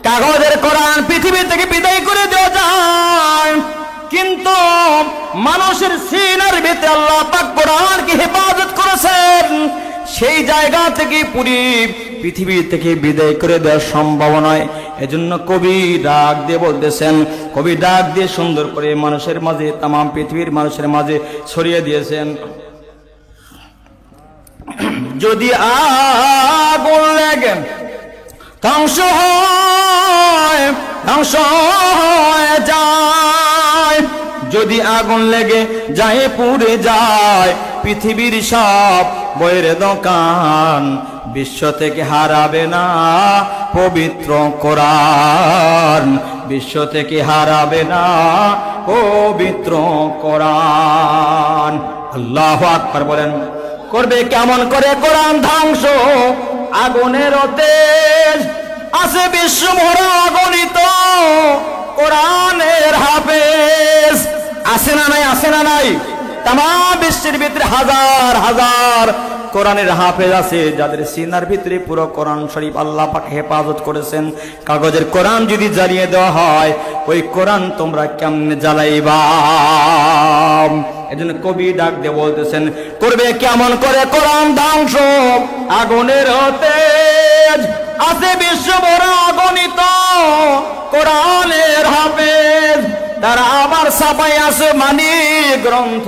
কাগজের কোরআন পৃথিবী থেকে বিদায় করে দেওয়া যায়, কিন্তু মানুষের সিনার ভিতরে আল্লাহ পাক কোরআনকে হেফাজত করেছেন। সেই জায়গা থেকে পুরো পৃথিবী থেকে বিদায় করে দেওয়া সম্ভব নয়। এজন্য কবি ডাক দিয়ে বলতেছেন, কবি ডাক দিয়ে সুন্দর করে মানুষের মাঝে, তাম পৃথিবীর মানুষের মাঝে ছড়িয়ে দিয়েছেন, যদি আগুন লাগে ধ্বংস হয়ে যায়, যদি আগুন লেগে যায় পুড়ে যায় পৃথিবীর সব বইয়ের দোকান, বিশ্ব থেকে হারাবে না পবিত্র কোরআন, বিশ্ব থেকে হারাবে না পবিত্র কোরআন। আল্লাহু আকবার বলেন। করবে কেমন করে কোরআন ধ্বংস? আগুনের তেজ আছে বিশ্ব ভরা অগণিত কোরআনের হাফেজ, আছে না নাই? আছে না নাই? তাম বিশ্বের ভিতরে হাজার হাজার কোরআনের হাফেজ আছে, যাদের সিনার ভিতরে পুরো কোরআন শরীফ আল্লাহ পাক হেফাজত করেছেন। কাগজের কোরআন যদি জ্বালিয়ে দেওয়া হয়, ওই কোরআন তোমরা কেমনে জ্বালাইবা? এজন্য কবি ডাক দিয়ে বলতেছেন, করবে কেমন করে কোরআন ধ্বংস? আগুনের তেজ আছে বিশ্ব ভরা অগণিত কোরআনের হাফেজ, তারা আবার ছাপাই আসমানি গ্রন্থ,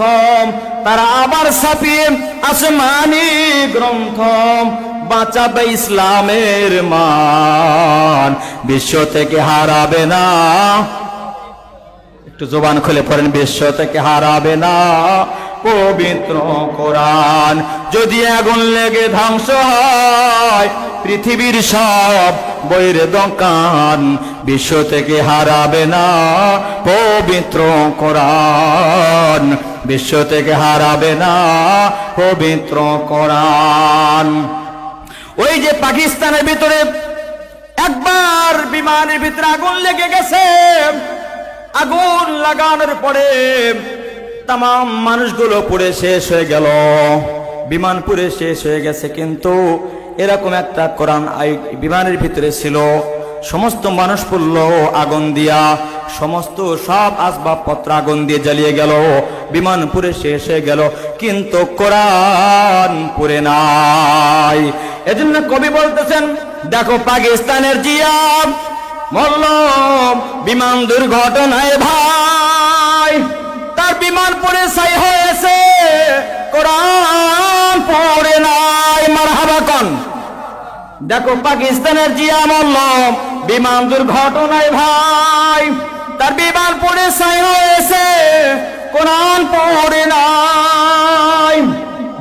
তারা আবার ছাপিয়ে আসমানি গ্রন্থ, বাঁচাবে ইসলামের মান, বিশ্ব থেকে হারাবে না। একটু জবান খুলে পড়েন, বিশ্ব থেকে হারাবে না পবিত্র কোরআন। যদি আগুন লেগে ধ্বংস হয় পৃথিবীর সব বইয়ের দোকান, বিশ্ব থেকে হারাবে না পবিত্র কোরআন, বিশ্ব থেকে হারাবে না পবিত্র কোরআন। ওই যে পাকিস্তানের ভিতরে একবার বিমানের ভিতরে আগুন লেগে গেছে, আগুন লাগানোর পরে তাম মানুষগুলো পুড়ে শেষ হয়ে গেল, বিমান পুড়ে শেষ হয়ে গেছে, কিন্তু এরকম একটা কোরআন বিমানের ভিতরে ছিল। সমস্ত মানুষ পড়ল আগুন দিয়া, সমস্ত সব আসবাবপত্র আগুন দিয়ে জ্বালিয়ে গেল, বিমান পুড়ে শেষ হয়ে গেল, কিন্তু কোরআন পুড়ে নাই। এজন্য কবি বলতেছেন, দেখো পাকিস্তানের জিয়া মরল বিমান দুর্ঘটনায় ভাই, তার বিমান পুড়ে ছাই হয়েছে, কোরআন পড়ে নাই। মারহাবা কোন? দেখো পাকিস্তানের জিয়া মরল বিমান দুর্ঘটনায় ভাই, তার বিমান পুড়ে ছাই হয়েছে, কোরআন পড়ে নাই।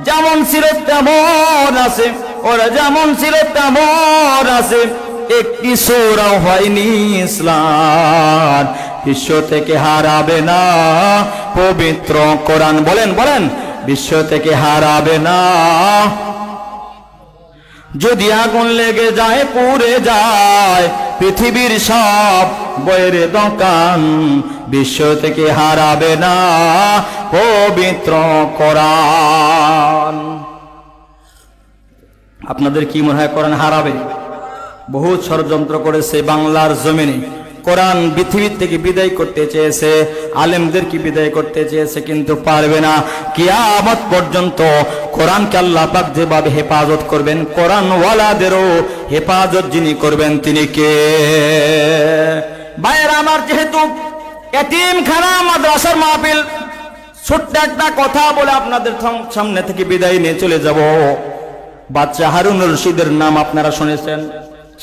যেমন ছিল তেমন আছে, ওরা যেমন ছিল তেমন আছে, একটি সূরা হয়নি ইসলাম, বিশ্ব থেকে হারাবে না পবিত্র কোরআন। বলেন বলেন, বিশ্ব থেকে হারাবে না। যদি আগুন লেগে যায় পুড়ে যায় পৃথিবীর সব বইয়ের দোকান, বিশ্ব থেকে হারাবে না পবিত্র কোরআন। আপনাদের কি মনে হয় কোরআন হারাবে? বহুত ষড়যন্ত্র করেছে বাংলার জমিনে, কোরআন পৃথিবী থেকে বিদায় করতে চেয়েছে, আলেমদেরকে বিদায় করতে চেয়েছে, কিন্তু পারবে না। কিয়ামত পর্যন্ত কোরআনকে আল্লাহ পাক যেভাবে হেফাজত করবেন, কোরআন ওয়ালাদেরও হেফাজত যিনি করবেন তিনি কে? ভাইয়েরা আমার, যেহেতু এতিমখানা মাদ্রাসার মাহফিল, ছোট্ট একটা কথা বলে আপনাদের সামনে থেকে বিদায় নিয়ে চলে যাব। বাদশা হারুনুর রশিদের নাম আপনারা শুনেছেন,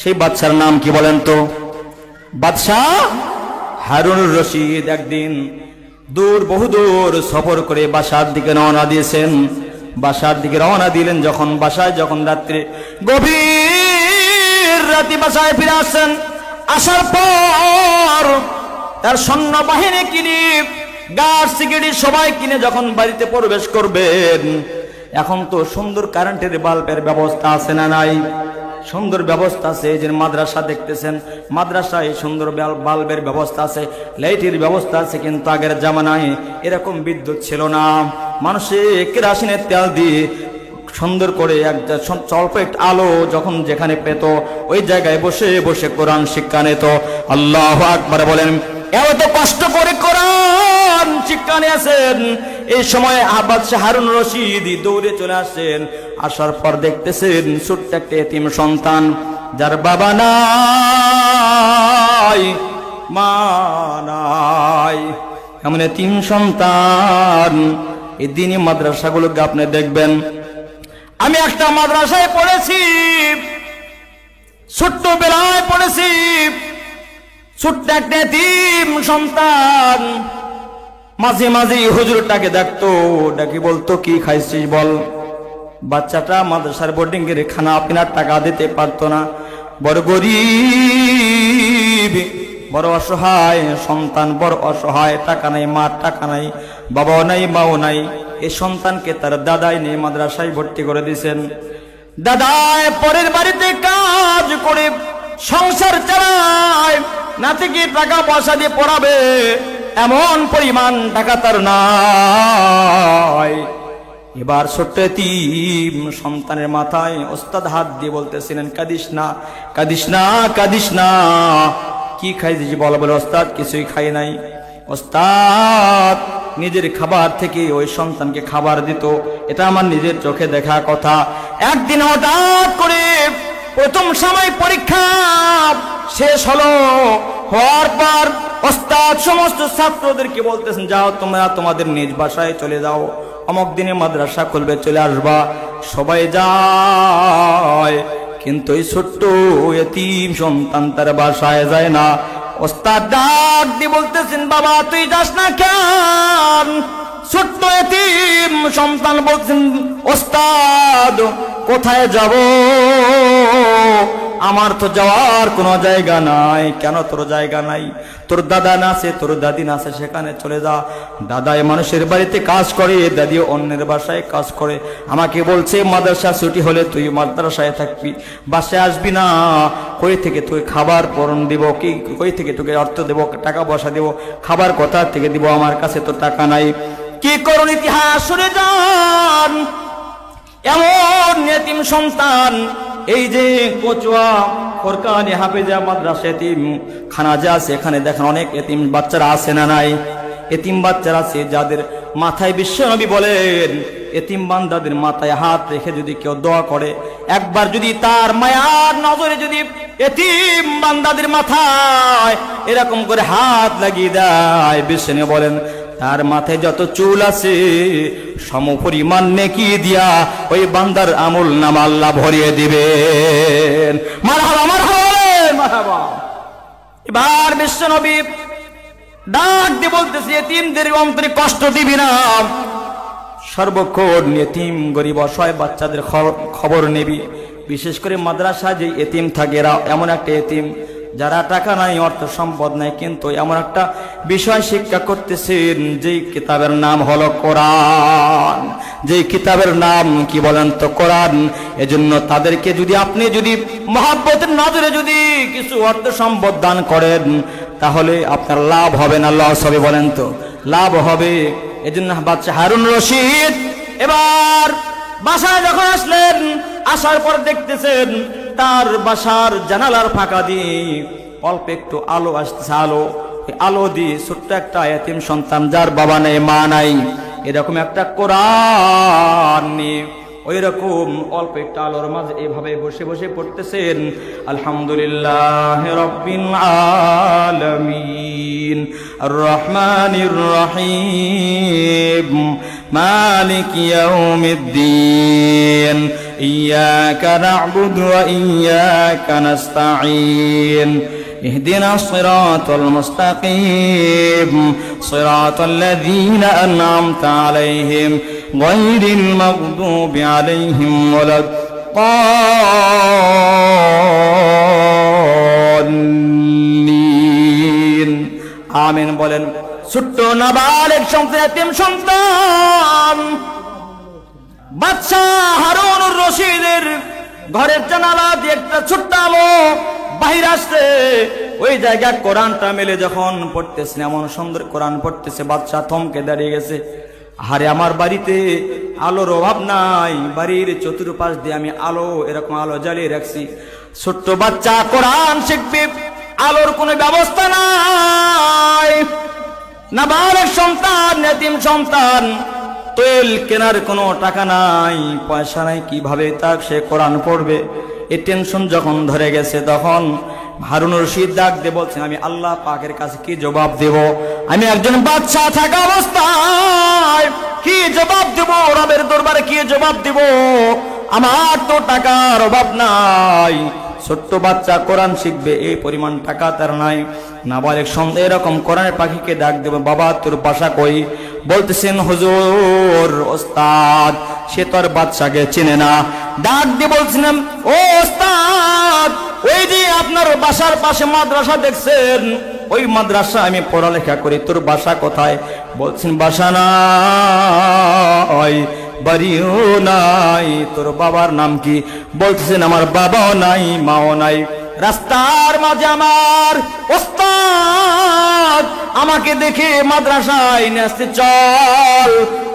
সেই বাদশার নাম কি বলেন তো? বাদশাহ হারুনুর রশিদ একদিন বহুদূর সফর করে বাসার দিকে রওনা দিয়েছেন। বাসার দিকে রওনা দিলেন যখন, বাসায় যখন রাত্রে গভীর রাতে বাসায় ফিরে আসছেন, আসার পর তার সৈন্যবাহিনী কিনে, গার্ড সিকিউরিটি সবাই কিনে যখন বাড়িতে প্রবেশ করবেন, এখন তো সুন্দর কারেন্টের বাল্বের ব্যবস্থা আছে না নাই? সুন্দর ব্যবস্থা আছে। যে মাদ্রাসা দেখতেছেন, মাদ্রাসায় সুন্দর বাল্বের ব্যবস্থা আছে, লাইটের ব্যবস্থা আছে, কিন্তু আগের জামানায় এরকম বিদ্যুৎ ছিল না। মানুষে কেরোসিনের তেল দিয়ে সুন্দর করে একটা অল্প একটু আলো যখন যেখানে পেত ওই জায়গায় বসে বসে কোরআন শিক্ষা নিত। আল্লাহু আকবার বলেন। এত কষ্ট করে কোরআন শিক্ষা নিয়েছেন। এই সময় বাদশা হারুন রশিদ দৌড়ে চলে আসেন। আসার পর দেখতেছেন ছোট্ট একটা এতিম সন্তান, যার বাবা নাই মা নাই, এমন এতিম সন্তান। এই দিনই মাদ্রাসাগুলোকে আপনি দেখবেন। আমি একটা মাদ্রাসায় পড়েছি, ছোট্ট বেলায় পড়েছি। ছোট্ট একটা এতিম সন্তান মাঝে মাঝে হুজুরটাকে দেখতো, ডাকি বলতো কি খাইছিস বল। বাচ্চাটা মাদ্রাসার বোর্ডিং এর খানা পিনার টাকা দিতে পারতো না, বড় গরিব, বড় অসহায় সন্তান, বড় অসহায়, টাকা নাই মার টাকা নাই, বাবাও নাই মাও নাই। এই সন্তানকে তার দাদাই নিয়ে মাদ্রাসায় ভর্তি করে দিয়েছেন। দাদাই পরের বাড়িতে কাজ করে সংসার চালায়, নাতিকে টাকা পয়সা দিয়ে পড়াবে এমন পরিমাণ টাকা তার নাই। এবার ছোট্ট এতিম সন্তানের মাথায় ওস্তাদ হাত দিয়ে বলতেছিলেন, কাঁদিস না কাঁদিস না কাঁদিস না, কি খাইছিস বল। বলে ওস্তাদ কিছুই খাই নাই। ওস্তাদ নিজের খাবার থেকে ওই সন্তানকে খাবার দিত, এটা আমার নিজের চোখে দেখা কথা। একদিন হঠাৎ করে প্রথম সময় পরীক্ষা শেষ হলো, হওয়ার পর ওস্তাদ সমস্ত ছাত্রদেরকে বলতেছেন, যাও তোমরা তোমাদের নিজ বাসায় চলে যাও, অমুক দিনে মাদ্রাসা খুলবে, চলে আসবা। সবাই যায়, কিন্তু এই ছোট্ট এতিম সন্তান তার বাসায় যায় না। ওস্তাদ ডাক দিয়ে বলতেছেন, বাবা তুই যাস না কেন? ছোট্ট এতিম সন্তান বলছেন, ওস্তাদ কোথায় যাব, আমার তো যাওয়ার কোনো জায়গা নাই। কেন তোর জায়গা নাই? তোর দাদা না আছে, তোর দাদি না আছে, সেখানে চলে যা। দাদাই মানুষের বাড়িতে কাজ করে, দাদিও অন্যের বাসায় কাজ করে। আমাকে বলছে মাদ্রাসা ছুটি হলে তুই মাদ্রাসায় থাকবি, বাসায় আসবি না। কই থেকে তুই খাবার পরন দিব, কি কই থেকে তোকে অর্থ দেব, টাকা পয়সা দেব, খাবার কোথা থেকে দিব, আমার কাছে তো টাকা নাই। কি করুন, ইতিহাস শুনে যান। এমন এতিম সন্তান, এই যে কচুয়া ফরকানি হাফেজা মাদ্রাসা এতিম খানা যা আছে, এখানে দেখেন অনেক এতিম বাচ্চারা আছে না নাই? এতিম বাচ্চারা আছে যাদের মাথায় বিশ্বনবী বলেন, এতিম বান্দাদের মাথায় হাত রেখে যদি কেউ দোয়া করে, একবার যদি তার মায়ার নজরে যদি এতিম বান্দাদের মাথায় এরকম করে হাত লাগিয়ে দেয়, বিশ্বনবী বলেন তার মাথায় যত চুল আছে সমপরিমাণ নেকি দিয়া ওই বান্দার আমল নামা আল্লাহ ভরিয়ে দিবেন। মারহাবা মারহাবা মারহাবা। এবার বিশ্বনবী ডাক দিয়ে বলতেছে, এতিমদের অন্তরে কষ্ট দিবি না, সর্বক্ষণ এতিম গরিব অসহায় বাচ্চাদের খবর নিবি। বিশেষ করে মাদ্রাসা যে এতিম থাকে, এরা এমন একটা এতিম যারা টাকা নাই, অর্থ সম্পদ নাই, কিন্তু এমন একটা বিষয় শিক্ষা করতেছেন যেই কিতাবের নাম হলো কোরআন। যেই কিতাবের নাম কি বলেন তো? কোরআন। এজন্য তাদেরকে যদি আপনি যদি মহব্বতের নজরে যদি কিছু অর্থ সম্পদ দান করেন, তাহলে আপনার লাভ হবে না লস হবে? বলেন তো লাভ হবে। এজন্য বাদশা হারুন রশিদ এবার বাসায় যখন আসলেন, আসার পর দেখতেছেন তার বাসার জানালার ফাঁকা দিয়ে অল্প একটু আলো আসতেছে। আলো দিয়ে ছোট্ট একটা এতিম সন্তান, যার বাবা নেই মা নাই, এরকম একটা কোরআন নিয়ে ওই রকম অল্প একটা আলোর মাঝে এইভাবে বসে বসে পড়তেছেন, আলহামদুলিল্লাহ রাব্বিল আলামিন আর রহমানির রহিম মালিক ইয়াউমিদ্দিন ইয়্যাকা না'বুদু ওয়া ইয়্যাকা নাস্তাঈন اهدنا الصراط المستقيم صراط الذين أنعمت عليهم غير المغضوب عليهم ولا الضالين آمين বলেন। ছোট্ট নাবালেগ সন্তান বাদশা হারুন রশিদের ঘরের জানালা দিয়ে একটা ছোট্ট আলো বাহির আসছে। ওই জায়গায় কোরআনটা মেলে যখন পড়তেছে, এমন সুন্দর কোরআন পড়তেছে, বাদশা থমকে দাঁড়িয়ে গেছে। আরে আমার বাড়িতে আলোর অভাব নাই, বাড়ির চতুর্পাশ দিয়ে আমি আলো এরকম আলো জ্বালিয়ে রাখছি। ছোট্ট বাচ্চা কোরআন শিখবে, আলোর কোনো ব্যবস্থা নাই। নাবালক সন্তান, এতিম সন্তান, তেল কেনার কোনো টাকা নাই, পয়সা নাই, কিভাবে তার সে কোরআন পড়বে? এই টেনশন যখন ধরে গেছে তখন হারুন রশিদ ডাক দিয়ে বলছেন, আমি আল্লাহ পাকের কাছে কি জবাব দেব? আমি একজন বাচ্চা থাকা অবস্থায় কি জবাব দেব? রবের দরবারে কি জবাব দেব? আমার তো টাকার অভাব নাই। ছোট্ট বাচ্চা কোরআন শিখবে, এই পরিমাণ টাকা তার নাই। নাবালক সন্তান এরকম কোরআনের পাখিকে ডাক দেব, বাবা তোর বাসা কই? বলতেছেন, হুজুর ওস্তাদ সে তোর বাচ্চাকে চেনে না। ডাক দিয়ে বলছিলাম, ও ওস্তাদ, ওই যে আপনার বাসার পাশে মাদ্রাসা দেখছেন, ওই মাদ্রাসা আমি পড়ালেখা করি, তোর বাসা কোথায়? বলছেন, বাসা নাই, বাড়িও নাই। তোর বাবার নাম কি? বলতেছেন, আমার বাবাও নাই, মাও নাই। রাস্তার মাঝে আমার ওস্তাদ আমাকে দেখে মাদ্রাসায় নিয়ে আসতে, চল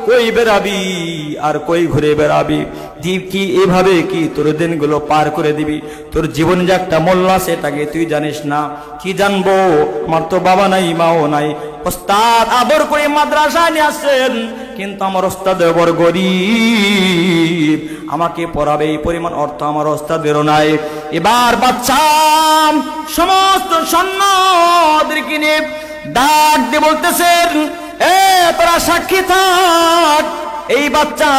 কই বেরাবি আর কই ঘুরে বেরাবি? কি এভাবে কি তোর দিনগুলো পার করে দিবি? তোর জীবন যে একটা মূল্য সেটাকে তুই জানিস না। কি জানবো, আমার তো বাবা নাই, মাও নাই। ওস্তাদ আদর করে মাদ্রাসায় নিয়ে আসছেন, কিন্তু আমার ওস্তাদ বড় গরিব, আমাকে পড়াবে এই পরিমাণ অর্থ আমার ওস্তাদেরও নাই। এবার বাচ্চা সমস্ত সৈন্যদেরকে নিয়ে ডাক দিয়ে বলতেছেন, এ তোরা সাক্ষী থাক, এই বাচ্চা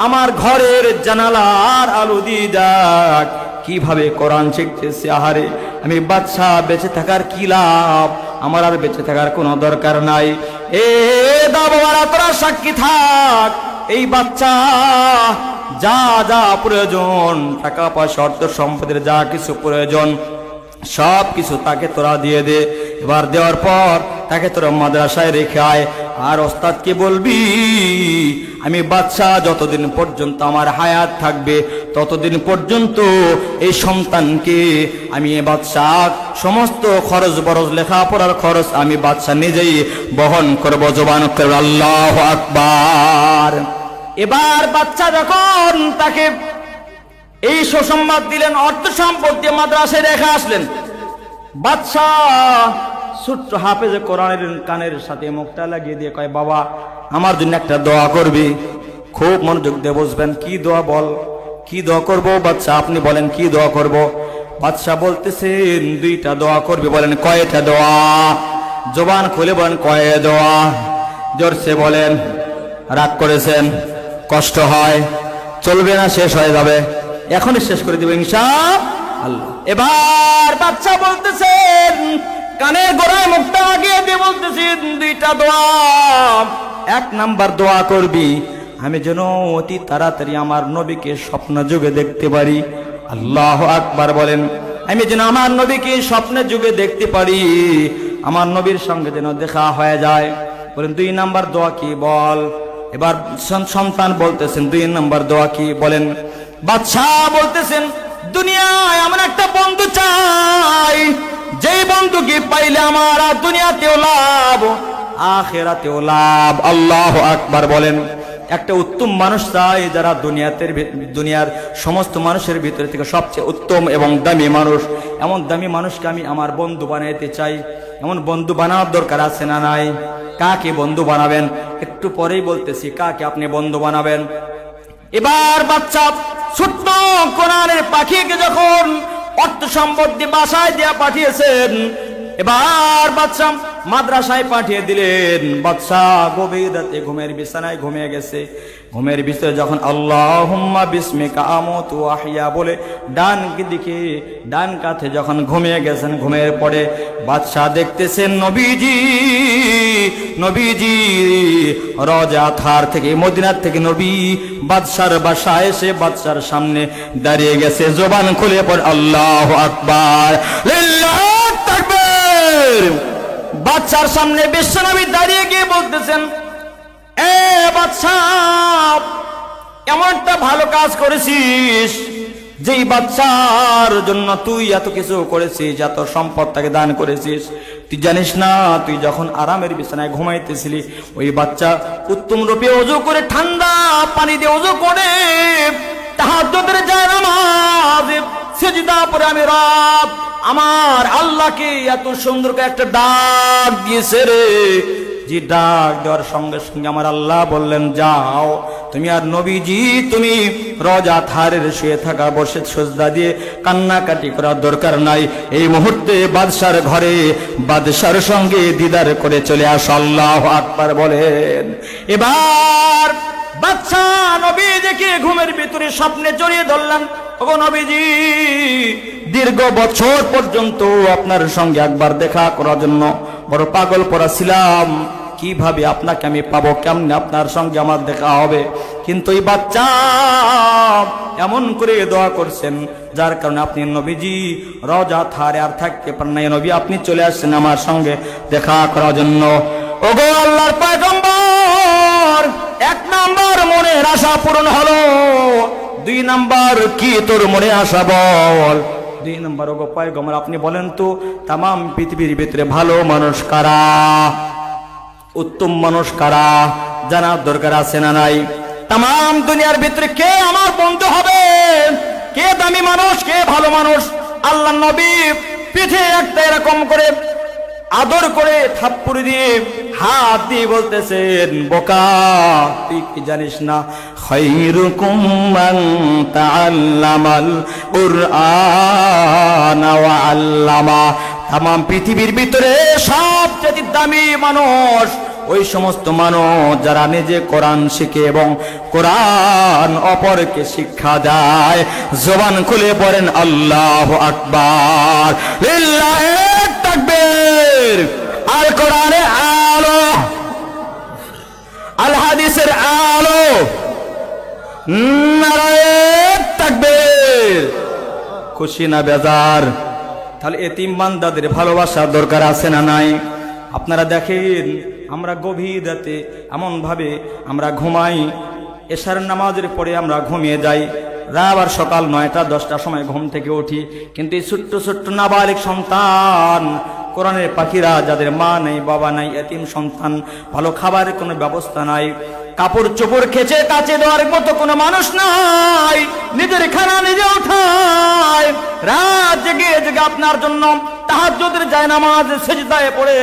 আমার ঘরের জানালার আলো দিয়ে দেখ কিভাবে কোরআন শিখতেছে। আহারে আমি বাচ্চা, বেঁচে থাকার কি লাভ? আমার আর বেঁচে থাকার কোনো দরকার নাই। এ বাবারা তোরা সাক্ষী থাক, এই বাচ্চা যা যা প্রয়োজন, টাকা পয়সা অর্থ সম্পদের যা কিছু প্রয়োজন সব কিছু তাকে তোরা দিয়ে দে। এবার দেওয়ার পর তাকে তোরা মাদ্রাসায় রেখে আয়। আর ওস্তাদকে বলবি, আমি বাচ্চা যতদিন পর্যন্ত আমার হায়াত থাকবে ততদিন পর্যন্ত এই সন্তানকে আমি বাচ্চা সমস্ত খরচ বরচ লেখাপড়ার খরচ আমি বাচ্চা নিজেই বহন করব। জবান করব আল্লাহু আকবার। এবার বাচ্চা যখন তাকে এই সুসংবাদ দিলেন, অর্থ সম্পদ দিয়ে মাদ্রাসায় রেখে আসলেন, বাচ্চা ছোট্ট হাফেজে কোরআনের কানের সাথে মুখটা লাগিয়ে দিয়ে কয়, বাবা আমার জন্য একটা দোয়া করবি? খুব মনোযোগ দিয়ে বুঝবেন। কি দোয়া বল? কি দোয়া করব? বাচ্চা আপনি বলেন কি দোয়া করব? বাচ্চা বলতেছেন, দুইটা দোয়া করবি। বলেন কয়টা দোয়া? জবান খুলে বলেন কয় দোয়া? জোরসে বলেন। রাগ করেছেন? কষ্ট হয়? চলবে না, শেষ হয়ে যাবে, এখনই শেষ করে দিব ইনশাআল্লাহ। এবার বাচ্চা বলতেছেন, কানের গোড়ায় মুখটা লাগিয়ে দিয়ে বলতেছেন, দুইটা দোয়া। এক নাম্বার দোয়া করবি, আমি যেন অতি তাড়াতাড়ি আমার নবীকে স্বপ্ন যুগে দেখতে পারি। আল্লাহু আকবার বলেন। আমি যেন আমার নবীকে স্বপ্নে যুগে দেখতে পারি, আমার নবীর সঙ্গে যেন দেখা হয়ে যায়। বলেন দুই নাম্বার দোয়া কি? বল। এবার সন্তান বলতেছেন, দুই নাম্বার দোয়া কি? বলেন। বাচ্চা বলতেছেন, দুনিয়ায় এমন একটা বন্ধু চাই, যেই বন্ধুকে পাইলে আমার দুনিয়াতেও লাভ আখিরাতেও লাভ। আল্লাহু আকবার বলেন। একটা উত্তম মানুষ চাই, যারা দুনিয়ার সমস্ত মানুষের ভিতরে থেকে সবচেয়ে উত্তম এবং দামি মানুষ। এমন দামি মানুষকে আমি আমার বন্ধু বানাইতে চাই। এমন বন্ধু বানানোর দরকার আছে না নাই? কাকে বন্ধু বানাবেন? একটু পরেই বলতেছি কাকে আপনি বন্ধু বানাবেন। এবার বাচ্চা ছোট্ট কোরআনের পাখিকে যখন অর্থ সম্পদ দিয়ে বাসায় দিয়া পাঠিয়েছেন, এবার বাচ্চা মাদ্রাসায় পাঠিয়ে দিলেন। বাচ্চা গভীর রাতে ঘুমের বিছানায় ঘুমিয়ে গেছে। ঘুমের বিছানায় যখন আল্লাহুম্মা বিসমিকা আমুতু ওয়া আহইয়া বলে ডান দিকে ডান কাঁধে যখন ঘুমিয়ে গেছেন, ঘুমের পরে বাচ্চা দেখতেছেন নবীজি রওজা থার থেকে, মদিনার থেকে নবী বাদশার বাসায় এসে বাচ্চার সামনে দাঁড়িয়ে গেছে। জবান খুলে পড়ে আল্লাহু আকবার, লিল্লাহু তাকবীর। বাচ্চার সামনে বিশ্বনবী দাঁড়িয়ে গিয়ে বলতেছেন, এ বাচ্চা, এমন একটা ভালো কাজ করেছিস, যেই বাচ্চার জন্য তুই এত কিছু করেছিস, এত সম্পদ তাকে দান করেছিস, তুই জানিস না তুই যখন আরামের বিছানায় ঘুমাইতেছিলি ওই বাচ্চা উত্তম রূপে ওযু করে, ঠান্ডা পানি দিয়ে ওযু করে, তাহাজ্জুদের যায় নামাজ সিজদা পড়ে আমি রব আমার আল্লাহকে এত সুন্দর করে একটা ডাক দিয়েছে রে, যে ডাক দেওয়ার সঙ্গে সঙ্গে আমার আল্লাহ বললেন যাও তুমি আর নবীজি তুমি রওজা থারের শুয়ে থাকা বসে সিজদা দিয়ে কান্নাকাটি করার দরকার নাই, এই মুহূর্তে বাদশার ঘরে বাদশার সঙ্গে দিদার করে চলে আস। আল্লাহু আকবার বলেন। এবার বাদশা নবীজিকে ঘুমের ভিতরে স্বপ্নে জড়িয়ে ধরলেন, ওগো নবীজি দীর্ঘ বছর পর্যন্ত আপনার সঙ্গে একবার দেখা করার জন্য বড় পাগল পড়া ছিলাম, কিভাবে আপনাকে আমি পাবো, কেমনে আপনার সঙ্গে আমার দেখা হবে, কিন্তু এই বাচ্চা এমন করে দোয়া করছেন যার কারণে আপনি নবীজি রওজা থারে আর থাকতে পারেন না, নবী আপনি চলে আসছেন আমার সঙ্গে দেখা করার জন্য। ওগো আল্লাহর পয়গম্বর, এক নাম্বার মনের আশা পূরণ হলো, দুই নাম্বার কি তোর মনে আশা বল? দুই নাম্বার ওগো পয়গম্বর আপনি বলেন তো তামাম পৃথিবীর ভিতরে ভালো মানুষ কারা, উত্তম মানুষ কারা, জানার দরকার আছে না নাই? তামাম দুনিয়ার ভিতরে কে আমার বন্ধু হবে, কে দামি মানুষ, কে ভালো মানুষ? আল্লাহ নবী পিঠে একটা এরকম করে আদর করে থাপ্পড় দিয়ে হাত দিয়ে বলতেছেন বোকা তুই কি জানিস না, খায়রুকুম মান তাআল্লামাল কুরআন ওয়া আল্লামা, তামাম পৃথিবীর ভিতরে সবচেয়ে দামি মানুষ ওই সমস্ত মানুষ যারা নিজে কোরআন শিখে এবং কোরআন অপরকে শিক্ষা দেয়। জবান খুলে পড়েন আল্লাহু আকবার, লিল্লাহি তাকবীর। আল কোরআনে আলো, আল হাদিসের আলো, নারায়ে তাকবীর। খুশি না বেজার? তাহলে এতিম বান্দাদের ভালোবাসার দরকার আছে না নাই? আপনারা দেখেন আমরা গভীর রাতে এমন ভাবে আমরা ঘুমাই, এশার নামাজের পরে আমরা ঘুমিয়ে যাই, আবার সকাল 9টা-10টার সময় ঘুম থেকে উঠি, কিন্তু এই ছোট্ট ছোট্ট নাবালিক সন্তান, কোরআনের পাখিরা যাদের মা নাই বাবা নাই, এতিম সন্তান, ভালো খাবারের কোনো ব্যবস্থা নাই, কাপড় চোপড় খেচে কাচে দেওয়ার মতো কোনো মানুষ নাই, নিজের খানা নিজে উঠায়, রাত জেগে জেগে আপনার জন্য তাহাজ্জুদের যায় নামাজ সিজদায় পড়ে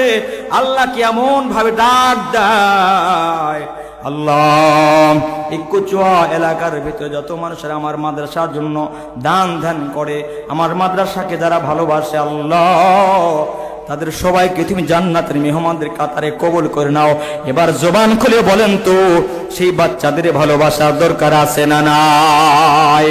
আল্লাহকে এমন ভাবে ডাক দেয়। আল্লাহ এই কুচুয়া এলাকার ভিতরে যত মানুষেরা আমার মাদ্রাসার জন্য দান ধ্যান করে, আমার মাদ্রাসাকে যারা ভালোবাসে, আল্লাহ তাদের সবাইকে তুমি জান্নাতের মেহমানদের কাতারে কবুল করে নাও। এবার জবান খুলে বলেন তো সেই বাচ্চাদের ভালোবাসার দরকার আছে না নাই?